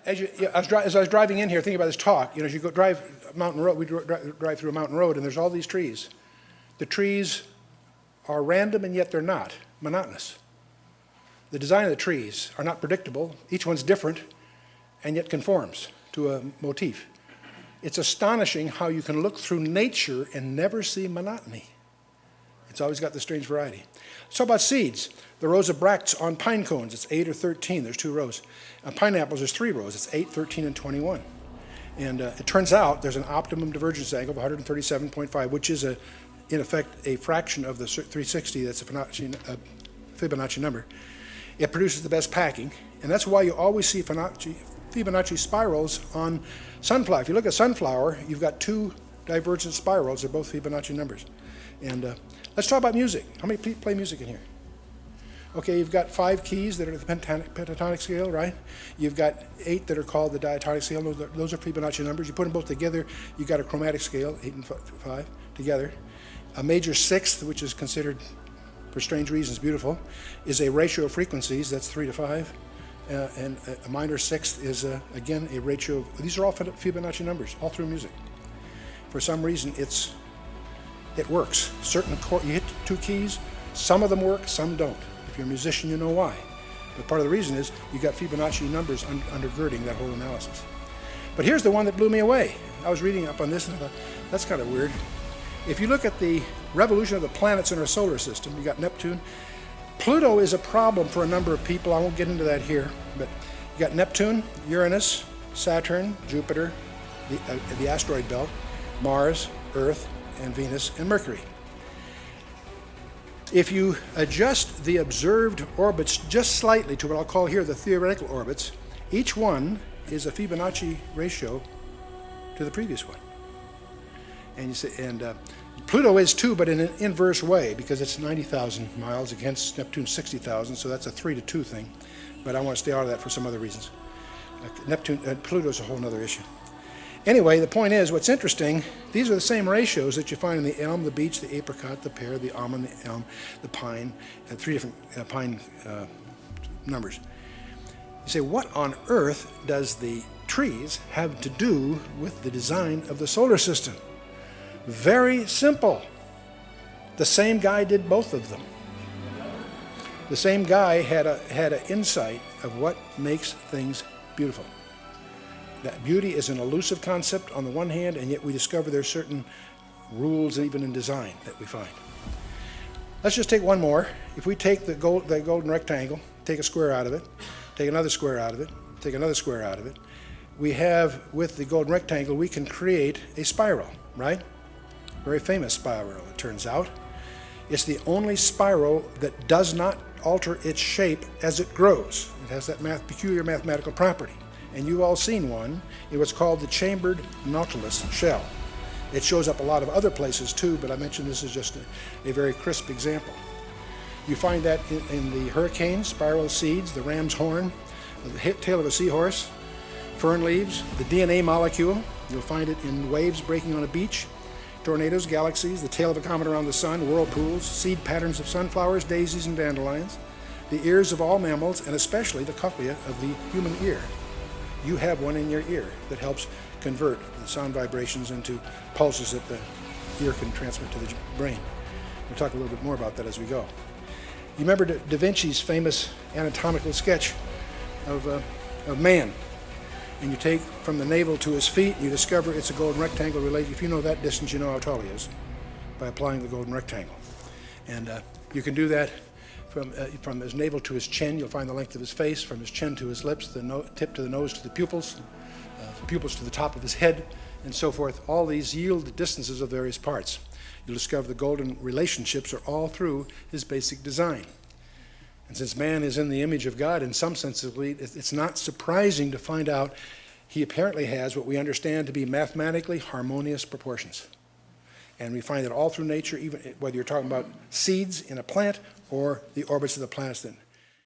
As I was driving in here, thinking about this talk, as you go drive a mountain road, we drive through a mountain road, and there's all these trees. The trees are random, and yet they're not monotonous. The design of the trees are not predictable. Each one's different, and yet conforms to a motif. It's astonishing how you can look through nature and never see monotony. It's always got the strange variety. Let's talk about seeds. The rows of bracts on pine cones, it's 8 or 13. There's 2 rows. On pineapples, there's 3 rows. It's 8, 13, and 21. And it turns out there's an optimum divergence angle of 137.5, which is, in effect, a fraction of the 360. That's a Fibonacci number. It produces the best packing, and that's why you always see Fibonacci spirals on sunflower. If you look at sunflower, you've got 2 divergent spirals. They're both Fibonacci numbers. And let's talk about music. How many people play music in here? Okay, you've got 5 keys that are the pentatonic scale, right? You've got 8 that are called the diatonic scale. Those are Fibonacci numbers. You put them both together, you've got a chromatic scale, 8 and 5 together. A major sixth, which is considered, for strange reasons, beautiful, is a ratio of frequencies. That's 3 to 5. And a minor sixth is, again, a ratio of, these are all Fibonacci numbers, all through music. For some reason, it works. Certain you hit 2 keys, some of them work, some don't. If you're a musician, you know why. But part of the reason is you got Fibonacci numbers undergirding that whole analysis. But here's the one that blew me away. I was reading up on this and I thought, that's kind of weird. If you look at the revolution of the planets in our solar system, you got Neptune. Pluto is a problem for a number of people. I won't get into that here. But you got Neptune, Uranus, Saturn, Jupiter, the asteroid belt, Mars, Earth, and Venus, and Mercury. If you adjust the observed orbits just slightly to what I'll call here the theoretical orbits, each one is a Fibonacci ratio to the previous one. And you say, Pluto is too, but in an inverse way, because it's 90,000 miles against Neptune's 60,000, so that's a 3 to 2 thing. But I want to stay out of that for some other reasons. Pluto is a whole other issue. Anyway, the point is, what's interesting, these are the same ratios that you find in the elm, the beech, the apricot, the pear, the almond, the elm, the pine, and 3 different pine numbers. You say, what on earth does the trees have to do with the design of the solar system? Very simple. The same guy did both of them. The same guy had an insight of what makes things beautiful. That beauty is an elusive concept on the one hand, and yet we discover there's certain rules even in design that we find. Let's just take one more. If we take the golden rectangle, take a square out of it, take another square out of it, take another square out of it, we have, with the golden rectangle, we can create a spiral, right? Very famous spiral, it turns out. It's the only spiral that does not alter its shape as it grows. It has that peculiar mathematical property. And you've all seen one. It was called the chambered nautilus shell. It shows up a lot of other places too, but I mentioned this is just a very crisp example. You find that in the hurricane, spiral seeds, the ram's horn, the tail of a seahorse, fern leaves, the DNA molecule. You'll find it in waves breaking on a beach, tornadoes, galaxies, the tail of a comet around the sun, whirlpools, seed patterns of sunflowers, daisies, and dandelions, the ears of all mammals, and especially the cochlea of the human ear. You have one in your ear that helps convert the sound vibrations into pulses that the ear can transmit to the brain. We'll talk a little bit more about that as we go. You remember Da Vinci's famous anatomical sketch of man, and you take from the navel to his feet, and you discover it's a golden rectangle related. If you know that distance, you know how tall he is by applying the golden rectangle. And you can do that from his navel to his chin. You'll find the length of his face, from his chin to his lips, the tip to the nose to the pupils to the top of his head, and so forth. All these yield the distances of various parts. You'll discover the golden relationships are all through his basic design. And since man is in the image of God, in some sense, it's not surprising to find out he apparently has what we understand to be mathematically harmonious proportions. And we find it all through nature, even whether you're talking about seeds in a plant or the orbits of the planets that